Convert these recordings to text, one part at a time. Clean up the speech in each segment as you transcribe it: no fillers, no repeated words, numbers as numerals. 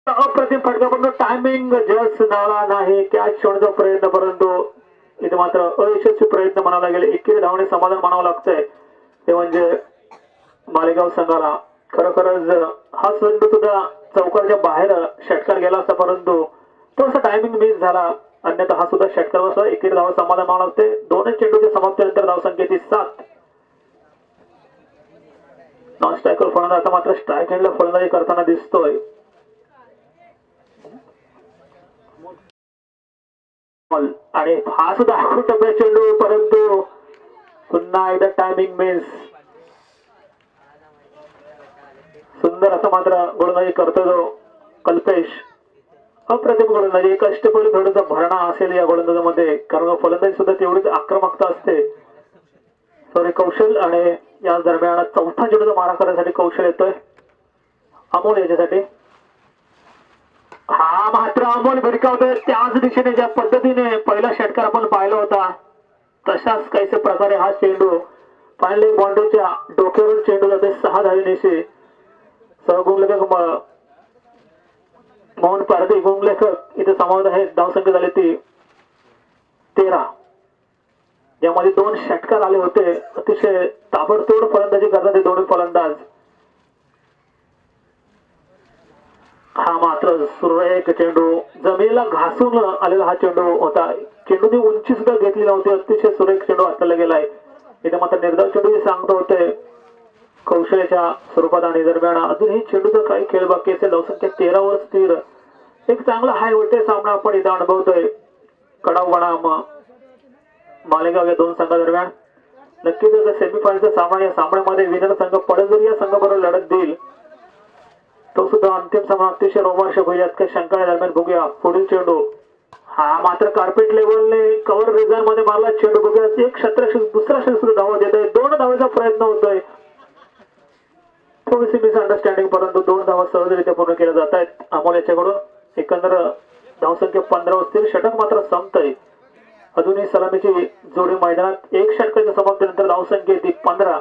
अप्रतिम फटका पण टायमिंग जस्ट नाला नाही कॅच शोधण्याचा प्रयत्न परंतु इथे मात्र अयशस्वी प्रयत्न म्हणावा लागेल. 21 धावणे समाधान म्हणावं लागतंय ते म्हणजे मालेगाव संघाला. खरोखरच हा चेंडू सुद्धा चौकाच्या बाहेर षटकार गेला असता परंतु थोडासा टायमिंग मिस झाला. अन्यथा हा सुद्धा षटकार बसला. 21 धावा समाधान म्हणावं लागते. दोनच चेंडूच्या समाप्तीनंतर धावसंख्या ती 7. नॉन स्ट्रायकर फलंदाज आता मात्र स्ट्राईक हँडला फलंदाजी करताना दिसतोय. आणि हा सुद्धा टप्प्या चेंडू परंतु पुन्हा एकदा टायमिंग मिस. सुंदर असं मात्र गोलंदाजी करतो जो कल्पेश. अप्रतिम गोलंदाजी. कष्टपणे थोडासा भरणा असेल या गोलंदाजामध्ये कारण फलंदाजी सुद्धा तेवढीच आक्रमकता असते. सॉरी कौशल आणि या दरम्यान चौथा चेंडूचा मारा करण्यासाठी कौशल येतोय अमोल याच्यासाठी. हा मात्र अमोल भिरकावतोय त्याच दिशेने ज्या पद्धतीने पहिला षटकार आपण पाहिला होता तशाच काहीसे प्रकारे हा चेंडू फायनल बाउंड्रीच्या डोक्यावरून चेंडू जाते 6 धावेनिशी. सहगुणलेखक मोहन पारधी गुणलेखक इथे समावेश आहे. धावसंख्या झाली ती 13 यामध्ये 2 षटकार आले होते. अतिशय ताबडतोब फलंदाजी करतात हे दोन्ही फलंदाज. हा मात्र सुरेख चेंडू जमिनीला घासून आलेला हा चेंडू होता. चेंडूची उंची सुद्धा घेतली नव्हती. अतिशय सुरेख चेंडू हाताळला गेलाय. इथे मात्र निर्धाव चेंडू सांगतो होते कौशल्याच्या स्वरूपात आणि दरम्यान अजूनही चेंडूचा काही खेळ बाकी असेल. धावसंख्या 13 वर स्थिर. एक चांगला हाय व्होल्टेज सामना आपण इथे अनुभवतोय. कडाव बनाम मालेगाव या दोन संघादरम्यान. नक्कीच सेमीफायनलचा सामना या सामन्यामध्ये विनर संघ पडेल जर या संघाबरोबर लढत देईल तो सुद्धा अंतिम सामना अतिशय रोमांचक होईल यात काही शंका नाही. दरम्यान बघूया पुढील चेंडू. हा मात्र कार्पेट लेवलने कव्हर रिझन मध्ये मारला चेंडू. बघूया एक क्षेत्ररक्षक दुसरा क्षेत्र धावा देत आहे. 2 धावेचा प्रयत्न होतोय. थोडीशी मिसअंडरस्टँडिंग परंतु 2 धावा सहजरित्या पूर्ण केल्या जात आहेत अमोल याच्याकडून. एकंदर धावसंख्या 15 असतील. षटक मात्र संपतय. अजूनही सलामीची जोडी मैदानात. 1 षटकाच्या समाप्तीनंतर धावसंख्या ती 15.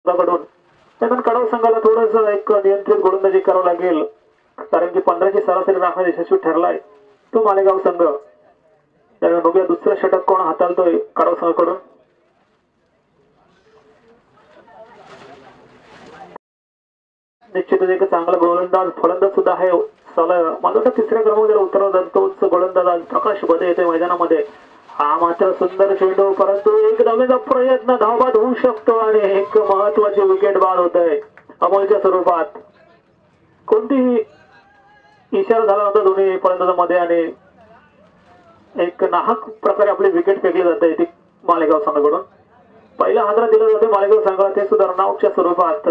कडून कडाव संघाला थोडस एक नियंत्रित गोलंदाजी करावं लागेल कारण की 15ची सरासरी राखण्यात यशस्वी ठरलाय तो मालेगाव संघ. त्यामुळे बघूया दुसरं षटक कोण हाताळतोय कडाव संघाकडून. निश्चितच एक चांगला गोलंदाज फलंदाज सुद्धा आहे. माझा तर 3ऱ्या क्रमांकावर उतरवतात तोच गोलंदाज आज प्रकाश बदे येतोय मैदानामध्ये. हा मात्र सुंदर चेंडू परंतु एक धावेचा प्रयत्न धावबाद होऊ शकतो आणि एक महत्वाची विकेट बाद होत आहे अमोलच्या स्वरूपात. कोणतीही इशारा झाला नव्हता दोन्ही फलंदाजांमध्ये आणि एक नाहक प्रकारे आपली विकेट फेकली जाते ती मालेगाव संघाकडून. पहिला हादरा दिला जातो मालेगाव संघाला ते सुद्धा रनआउटच्या स्वरूपात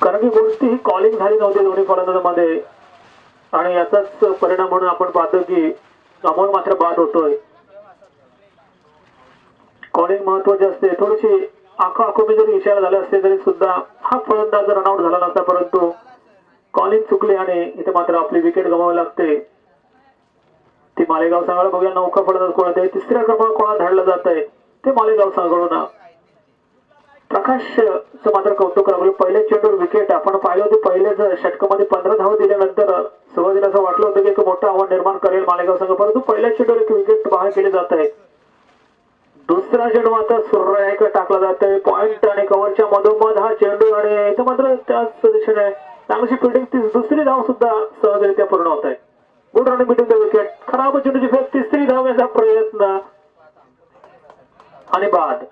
कारण की कोणतीही कॉलिंग झाली नव्हती दोन्ही फलंदाजांमध्ये आणि याचाच परिणाम म्हणून आपण पाहतो की अमोल मात्र बाद होतोय. कॉलिंग महत्वाची असते. थोडीशी आखोमी जरी इशारा झाला असते तरी सुद्धा हा फलंदाज रनआउट झाला नसता परंतु कॉलिंग चुकली आणि इथे मात्र आपली विकेट गमावी लागते ती मालेगाव संघाला. बघूया नौका फलंदाज कोण आहे. 3ऱ्या क्रमांक कोणाला धाडलं जात आहे ते मालेगाव संघाकडून. प्रकाशचं मात्र कौतुक करावं. पहिल्या चेंडूवर विकेट आपण पाहिलं होतं. पहिल्याच षटकामध्ये 15 धावा दिल्यानंतर सुरुवातीला असं वाटलं होतं की एक मोठं आव्हान निर्माण करेल मालेगाव संघ परंतु पहिल्या चेंडूवर एक विकेट बाहेर केली जात आहे. दुसरा चेंडू मात्र सुरेख टाकला जात आहे. पॉइंट आणि कव्हरच्या मधोमध हा चेंडू आणि इथं मात्र त्याच दिशेने चांगलीशी फिल्डिंग. दुसरी धाव सुद्धा सहजरित्या पूर्ण होत आहे. Good running between the wicket. खराब चेंडूची फेक. 3री धावेचा प्रयत्न आणि बाद.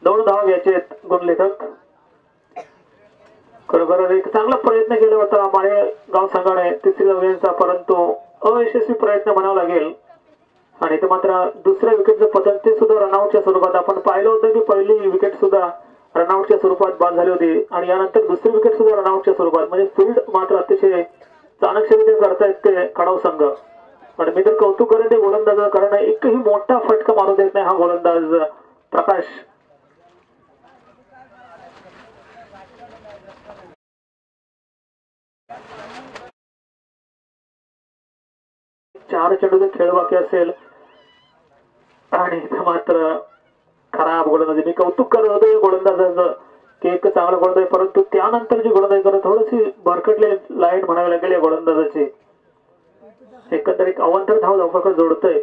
2 धावा घ्यायचे गुणलेखक. खरोखर एक चांगला प्रयत्न केला होता मालेगाव संघाने 3री धावेचा परंतु अयशस्वी प्रयत्न म्हणावा लागेल. आणि ते मात्र दुसऱ्या विकेटचं पतन ते सुद्धा रनआउटच्या स्वरूपात आपण पाहिलं होतं की पहिली विकेट सुद्धा रनआउटच्या स्वरूपात बाद झाली होती आणि यानंतर दुसरी विकेट सुद्धा रनआउटच्या स्वरूपात. म्हणजे फील्ड मात्र अतिशय चाणक्यरीत्या करतायत ते कडाव संघ. पण मी तर कौतुक करेन ते गोलंदाज, कारण एकही मोठा फटका मारू देत नाही हा गोलंदाज प्रकाश. चार चेंडूचा खेळ बाकी असेल आणि मात्र खराब गोलंदाजी. मी कौतुक करत होतो गोलंदाजाचं की एक चांगला गोलंदाज, परंतु त्यानंतर जी गोलंदाजी करत थोडीशी भरकटलेली लाईन म्हणावी लागेल या गोलंदाजाची. एकंदरीत अवांतर धाव धावफलक जोडतोय.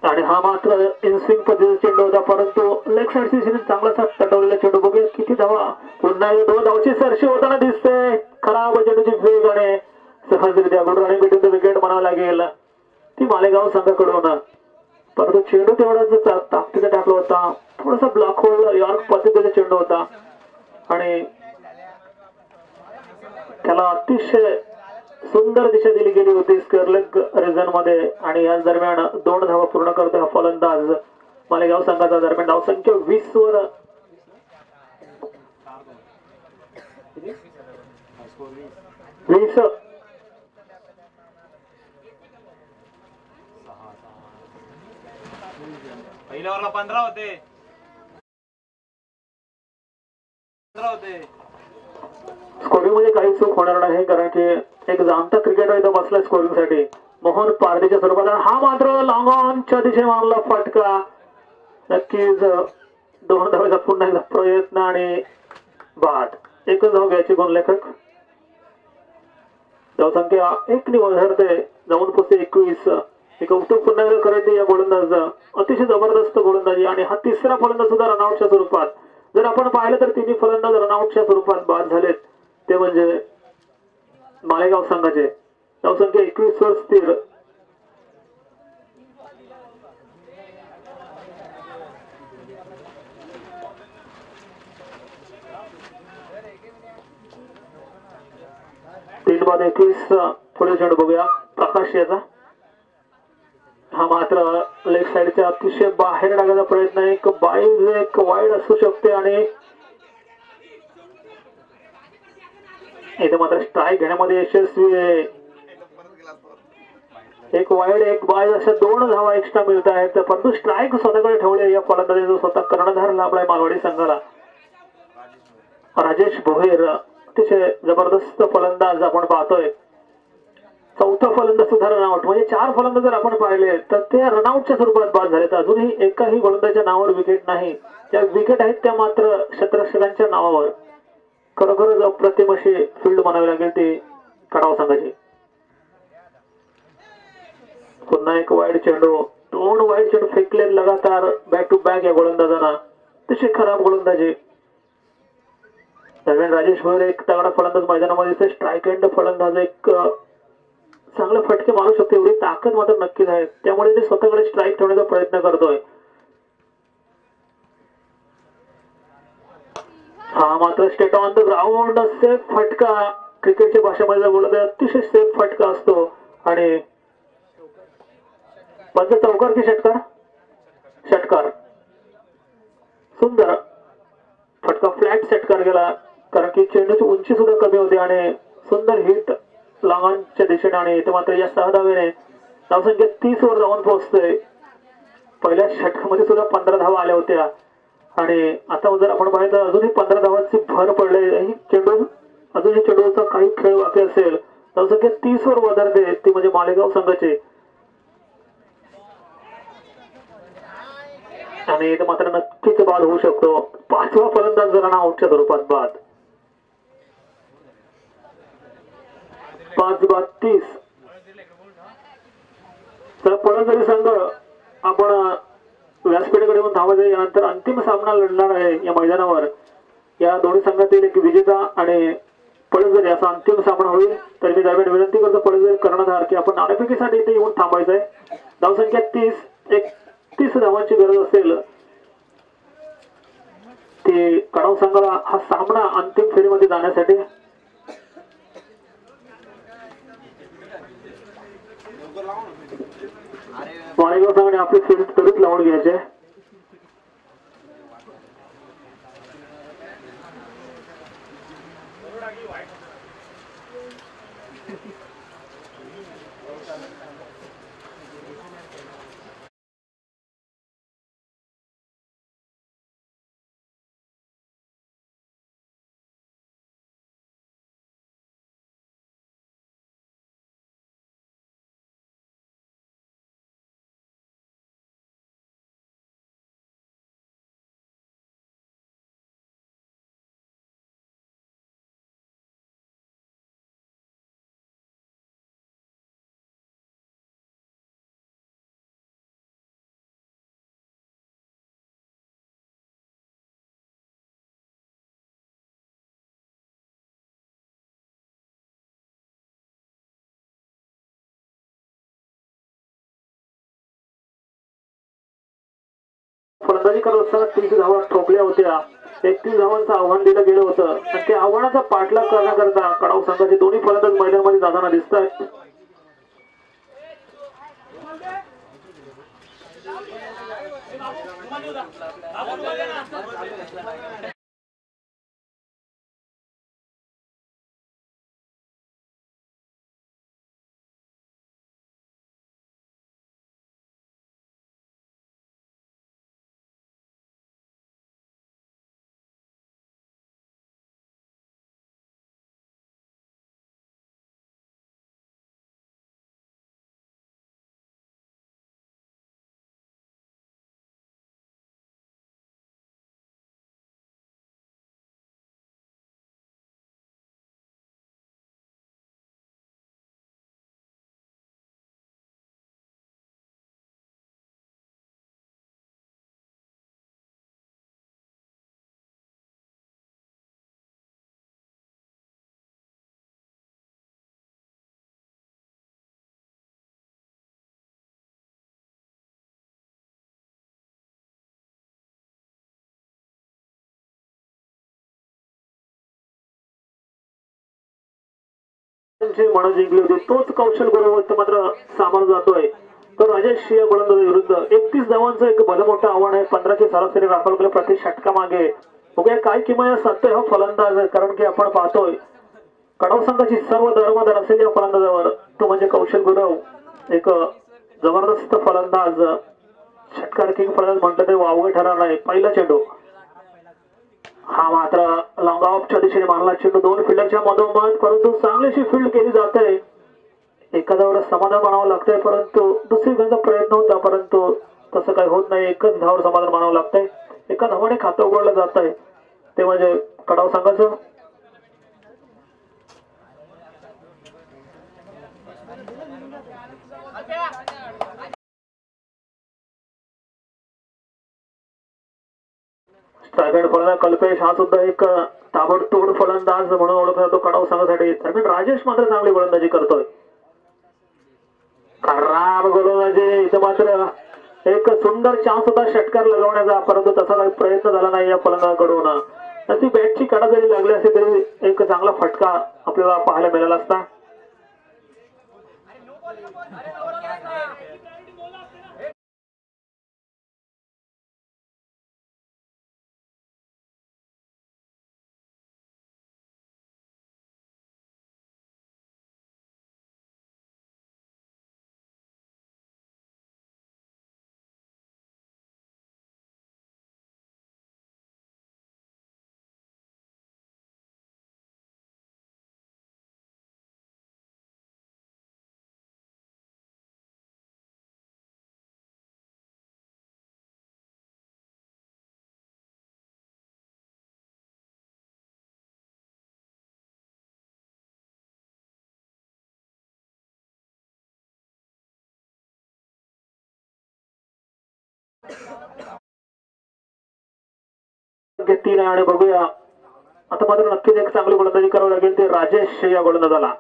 आणि हा मात्र इनस्विंग पद्धतीचा चेंडू होता, परंतु लेग साइड दिशेने चांगलासा तटवलेला चेंडू. बघूया किती धावा. पुन्हा 2 धावची सरशी होताना दिसते. खराब चेंडूची वेग आणि सहजरित्या good running between the wicket म्हणावं लागेल ती मालेगाव संघाकडून. परंतु चेंडू तेवढाच ताकदीचा टाकला होता. थोडासा ब्लॉक होल यॉर्क पद्धतीचा चेंडू होता आणि त्याला अतिशय सुंदर दिशा दिली गेली होती स्क्वेअर लेग रिजन मध्ये. आणि याच दरम्यान 2 धावा पूर्ण करतोय हा फलंदाज मालेगाव संघाचा. दरम्यान धावसंख्या 20 वर 20. पहिल्या ओव्हरला 15 होते. स्कोरिंग मध्ये काही चूक होणार नाही, कारण की एक जाणता क्रिकेटर इथं बसला स्कोरिंग साठी मोहन पारदेच्या स्वरूपात. हा मात्र लॉंग ऑनच्या दिशेने मारला फटका. नक्कीच 2 धावेचा पुन्हा एकदा प्रयत्न आणि बाद. एकच धाव घ्यायची गुणलेखक. धावसंख्या 1 ने ओझरते, जाऊन पोचते 21. एक कौतुक पुन्हा एकदा करत या गोलंदाज. अतिशय जबरदस्त गोलंदाजी. आणि हा तिसरा फलंदाज सुद्धा रनआउटच्या स्वरूपात. जर आपण पाहिलं तर तिन्ही फलंदाज रनआउटच्या स्वरूपात बाद झालेत, ते म्हणजे मालेगाव संघाचे. धावसंख्या 21 वर स्थिर. तीन बाद 21. पुढे चेंडू बघूया प्रकाश याचा. हा मात्र लेफ्ट साइडच्या अतिशय बाहेर टाकायचा प्रयत्न. एक बाईज एक वाईड असू शकते आणि इथे मात्र स्ट्राईक घेण्यामध्ये यशस्वी आहे. एक वाईड एक बाय अशा 2 धावा एक्स्ट्रा मिळत आहेत, परंतु स्ट्राईक स्वतःकडे ठेवले या फलंदाजीचा स्वतः कर्णधार लाभलाय मालवणी संघाला. राजेश भोईर अतिशय जबरदस्त फलंदाज आपण पाहतोय. चौथा फलंदाज सुद्धा रनआउट. म्हणजे 4 फलंदाज जर आपण पाहिले तर ते रनआउटच्या स्वरूपात बाद झाले. तर अजूनही एकाही गोलंदाजाच्या नावावर विकेट नाही. ज्या विकेट आहेत त्या मात्र क्षेत्ररक्षकांच्या नावावर. खरोखरच अप्रतिम अशी फील्ड म्हणावी लागेल ती कडाव संघाची. पुन्हा एक वाईड चेंडू. 2 वाईड चेंडू फेकले लगातार बॅक टू बॅक या गोलंदाजांना. तशी खराब गोलंदाजी. दरम्यान राजेश भोईर एक तगडा फलंदाज मैदानामध्ये. स्ट्राईक एंड फलंदाज एक चांगले फटके मारू शकतो एवढी ताकद मात्र नक्कीच आहे. त्यामुळे ते स्वतःकडे स्ट्राईक ठेवण्याचा प्रयत्न करतोय. हा मात्र state on the ground safe फटका. क्रिकेटच्या भाषेमध्ये बोलत अतिशय सेफ फटका असतो. आणि पंच चौकार की षटकार? षटकार. सुंदर फटका, फ्लॅट षटकार गेला, कारण की चेंडूची उंची सुद्धा कमी होती आणि सुंदर हिट लॉंगॉनच्या दिशेने. आणि इथे मात्र या 6 धावेने धावसंख्या 30 वर जाऊन पोहोचतोय. पहिल्या षटकामध्ये सुद्धा 15 धावा आल्या होत्या आणि आता जर आपण पाहिलं तर अजूनही 15 धावांची भर पडले. ही चेंडू अजूनही चेंडूचा काही खेळ बाकी असेल. धावसंख्या 30 वर वधारते ती म्हणजे मालेगाव संघाची. आणि इथे मात्र नक्कीच बाद होऊ शकतो. 5वा फलंदाज रनआउटच्या स्वरूपात बाद. 5 बाद 30. तर फलंदाजी संघ आपण व्यासपीठाकडे येऊन धावा जाईल. यानंतर अंतिम सामना लढणार आहे या मैदानावर. या दोन्ही संघातील एक विजेता आणि पळसदरी असा अंतिम सामना होईल. तर मी दरम्यान विनंती करतो पळसदरी कर्णधार की आपण नाणेफेकीसाठी इथे येऊन थांबायचंय. धावसंख्या 31 धावांची गरज असेल ती कडाव संघाला हा सामना अंतिम फेरीमध्ये जाण्यासाठी. मालेगाव संघाने आपली फेरी त्वरित लावून घ्यायचे. फलंदाजी करत असताना 30 धावा ठोकल्या होत्या. 31 धावांचं आव्हान दिलं गेलं होतं आणि त्या आव्हानाचा पाठलाग करण्याकरता कडाव संघाचे दोन्ही फलंदाज मैदानामध्ये जाताना दिसत आहेत. मन जिंकली होती तोच कौशल बरोबर मात्र सामोरं जातोय. तर राजेश या गोलंदाज विरुद्ध 31 धावांचं एक भलं मोठं आव्हान आहे. 15ची सरासरी राखून केलं प्रति षटका मागे. बघूया काय किमान साधतोय हा फलंदाज. कारण की आपण पाहतोय कडाव संघाची सर्व दरमदार असेल या फलंदाजावर तो म्हणजे कौशल गुरव. एक जबरदस्त फलंदाज, षटकार किंग फलंदाज म्हटलं तरी वावगं ठरणार नाही. पहिला चेंडू हा मात्र लॉंग ऑफच्या दिशेने मारला चेंडू 2 फिल्डरच्या मधोमध, परंतु चांगलीशी फील्ड केली जाते. एखाद्यावर समाधान मानावं लागतंय परंतु दुसरी गंजा प्रयत्न होता परंतु तसं काही होत नाही. एकच धावावर समाधान मानावं लागतंय. एका धावाने खातं उघडलं जात आहे ते म्हणजे कडाव संघाचं. फलंदाज कल्पेश हा सुद्धा एक ताबडतोड फलंदाज म्हणून ओळखला जातो कडाव संघासाठी. दरम्यान राजेश मात्र चांगली गोलंदाजी करतोय. खराब गोलंदाजी इथं मात्र एक सुंदर चान्स होता षटकार लगवण्याचा परंतु तसा काही प्रयत्न झाला नाही या फलंदाजाकडून. ती बॅटची कडा जरी लागली असती तरी एक चांगला फटका आपल्याला पाहायला मिळाला असता. घेतली नाही आणि बघूया आता मात्र नक्कीच एक चांगली गोलंदाजी करावी लागेल ते राजेश या गोलंदाजाला.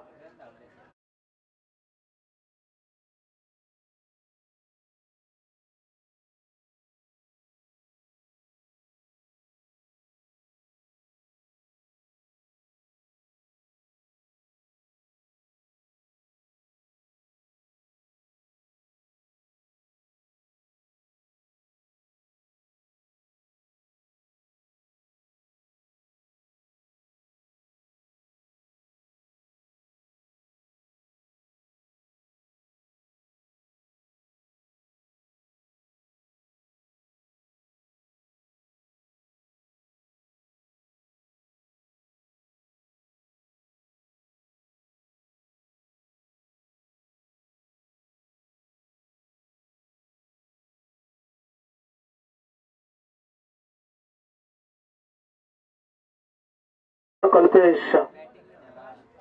कल्पेश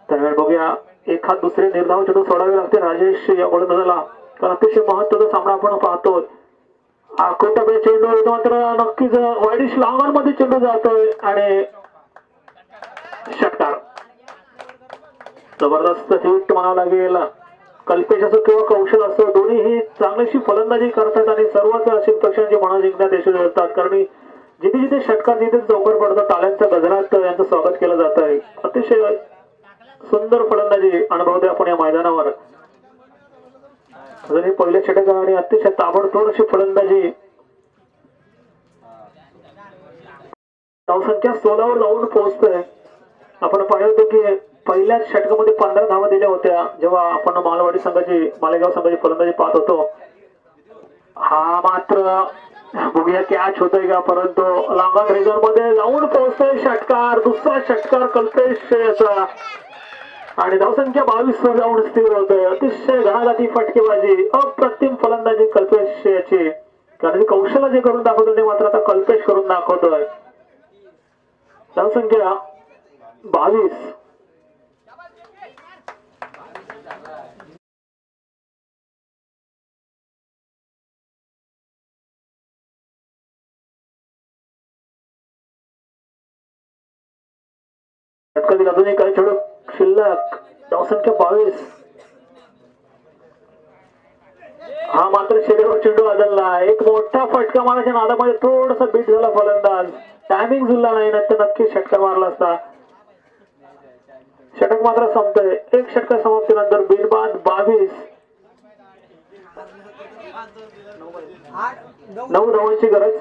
त्यावेळी बघूया एखाद दुसरे निर्धाव चेंडू सोडावे लागते राजेश या गोलंदाजाला, कारण अतिशय महत्वाचा सामना आपण पाहतोय. आकोटाबे चेंडू मात्र नक्कीच वाईडिश लांगांमध्ये चेंडू जातोय आणि षटकार. जबरदस्त हिट म्हणावं लागेल. कल्पेश असो किंवा कौशल असो दोन्हीही चांगलीशी फलंदाजी करतात आणि सर्वच शिक्षकांची मनं जिंकण्यात यशस्वी होतात, कारण जिथे जिथे षटकार जिथे चौकार पडतात टाळ्यांच्या गजरात यांचं स्वागत केलं जात आहे. अतिशय सुंदर फलंदाजी अनुभवते आपण या मैदानावर. अजूनही पहिल्या षटकार आणि अतिशय ताबडतोब अशी फलंदाजी. धावसंख्या 16 वर जाऊन पोहोचतोय. आपण पाहिलं होतं की पहिल्याच षटकामध्ये 15 धावा दिल्या होत्या जेव्हा आपण मालेगाव संघाची फलंदाजी पाहत होतो. हा मात्र बघूया कॅच होतोय का, परंतु लांगण रिझन मध्ये जाऊन पोहोचतोय षटकार. दुसरा षटकार कल्पेश याचा आणि धावसंख्या 22 वर जाऊन स्थिर होतोय. अतिशय घणाघाती फटकेबाजी, अप्रतिम फलंदाजी कल्पेश याची, कारण कौशल्य जे करून दाखवतो ते मात्र आता कल्पेश करून दाखवतोय. धावसंख्या 22. षटकातील अजूनही काही चेंडू शिल्लक. धावसंख्या 22. हा मात्र शेडेवर चेंडू आदलला. एक मोठा फटका मारायच्या नादामध्ये थोडासा बीट झाला फलंदाज, टायमिंग जुळला नाही, तर नक्की षटकार मारला असता. षटक मात्र संपतोय. एक षटका समाप्तीनंतर बिनबाद 22. 9 धावांची गरज.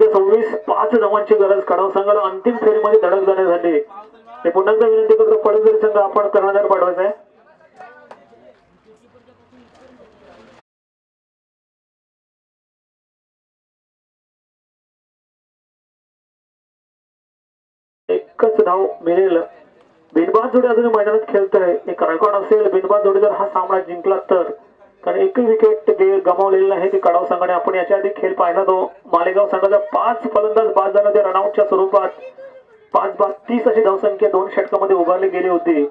सव्वीस 5 धावांची गरज. कडाव संघाला अंतिम फेरीमध्ये धडक जाण्यासाठी हे पुन्हा एकदा विनंती करतो, पडझडी संघ आपण कर्णधार पाठवायचा आहे. एकच धाव मिळेल. बिनबाद जोडी अजून मैदानात खेळतोय. एक रेकॉर्ड असेल बिनबाद जोडी जर हा सामना जिंकला तर, कारण एकही विकेट गमावलेली नाही ती कडाव संघाने. आपण याच्या आधी खेळ पाहिला तो मालेगाव संघाचा 5 फलंदाज बाद झाले ते रनआउटच्या स्वरूपात. 5 बाद 30 अशी धावसंख्या 2 षटकामध्ये उभारली गेली होती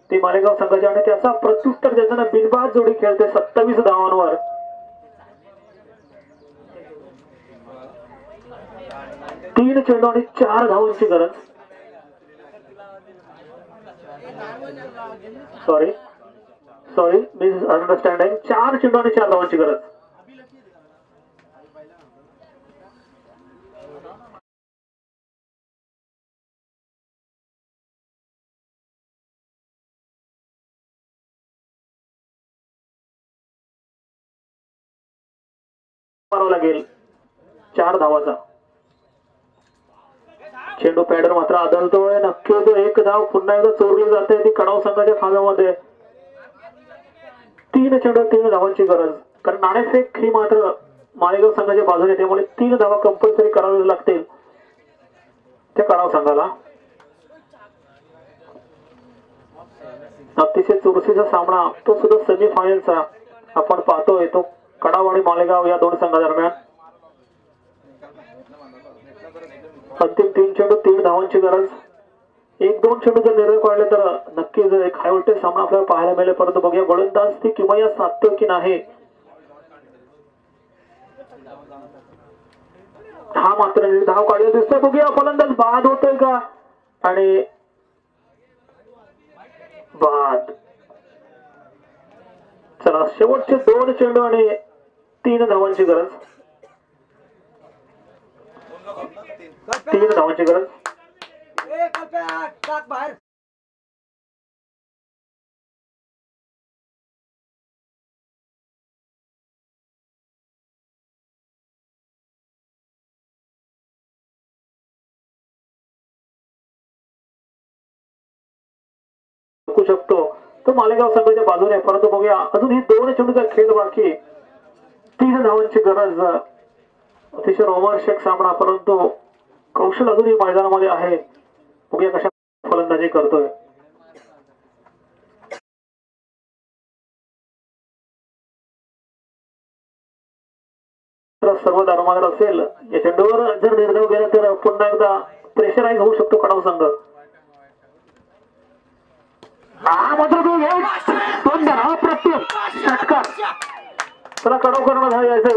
ती मालेगाव संघाची, आणि त्याचा प्रत्युत्तर देताना बिनबाद जोडी खेळते 27 धावांवर. 3 चेंडू आणि 4 धावांची गरज. Sorry miss understanding. 4 चेंडू आणि 4 धावांची गरज. मारावा लागेल 4 धावाचा. चेंडू पॅडर मात्र आदळतोय. नक्कीच एक धाव पुन्हा एकदा चोरली जाते ती कडाव संघाच्या खांब्यामध्ये. 3 चेंडू 3 धावांची गरज. कारण नाणेफेक ही मात्र मालेगाव संघाच्या बाजूने, त्यामुळे 3 धावा कंपल्सरी कराव्या लागतील त्या कडाव संघाला. अतिशय चुरशीचा सामना, तो सुद्धा सेमी फायनलचा आपण पाहतोय. तो कडाव आणि मालेगाव या दोन संघादरम्यान. अंतिम 3 चेंडू 3 धावांची गरज. 1-2 चेंडू जर निर्णय काढले तर नक्कीच एक हाय व्होल्टेज सामना आपल्याला पाहायला मिळेल. परंतु बघूया गोलंदाज ती किमया साधतो की नाही. हा मात्र धाव काढला दिसतोय. बघूया फलंदाज बाद होतोय का. आणि बाद. चला शेवटचे 2 चेंडू आणि 3 धावांची गरज. 3 धावांची गरज. शकतो तो मालेगाव संघाच्या बाजूने. परंतु बघूया अजून ही 2 चेंडूचा खेळ बाकी. 3 धावांची गरज. अतिशय रोमांचक सामना, परंतु कौशल अजूनही मैदानामध्ये आहे. बघूया कशा फलंदाजी करतोय. सर्व दारोमदार असेल या चेंडूवर जर निर्धाव गेला तर पुन्हा एकदा प्रेशराईज होऊ शकतो कडाव संघ. मात्र तो 2 धावा प्रत्येक षटकार. चला कडाव करणं यायचं